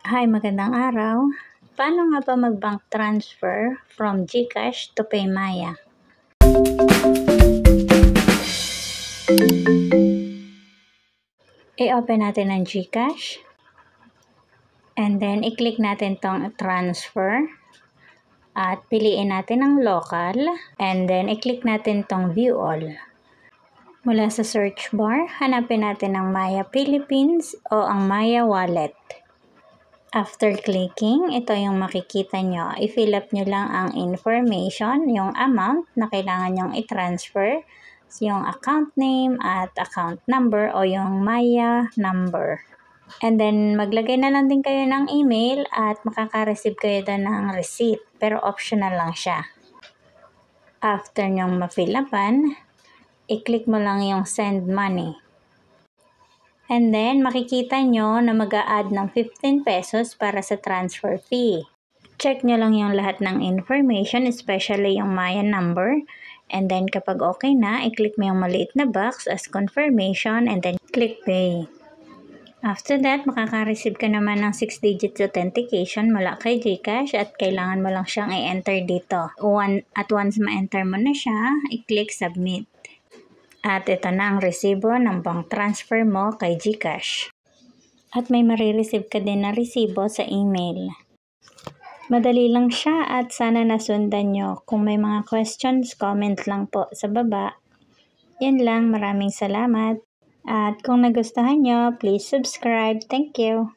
Hi, magandang araw. Paano nga ba mag-bank transfer from GCash to PayMaya? I-open natin ang GCash. And then, i-click natin tong transfer. At piliin natin ang local. And then, i-click natin tong view all. Mula sa search bar, hanapin natin ang Maya Philippines o ang Maya Wallet. After clicking, ito yung makikita nyo. I-fill up nyo lang ang information, yung amount na kailangan nyong i-transfer, yung account name at account number o yung Maya number. And then, maglagay na lang din kayo ng email at makaka-receive kayo doon ng receipt. Pero optional lang siya. After nyong ma-fill upan, i-click mo lang yung send money. And then, makikita nyo na mag-a-add ng 15 pesos para sa transfer fee. Check nyo lang yung lahat ng information, especially yung Maya number. And then, kapag okay na, i-click mo yung maliit na box as confirmation and then click pay. After that, makaka-receive ka naman ng 6-digit authentication mula kay GCash at kailangan mo lang siyang i-enter dito. At once ma-enter mo na siya, i-click submit. At ito na ang resibo ng bank transfer mo kay GCash. At may marireceive ka din na resibo sa email. Madali lang siya at sana nasundan nyo. Kung may mga questions, comment lang po sa baba. Yan lang, maraming salamat. At kung nagustuhan nyo, please subscribe. Thank you.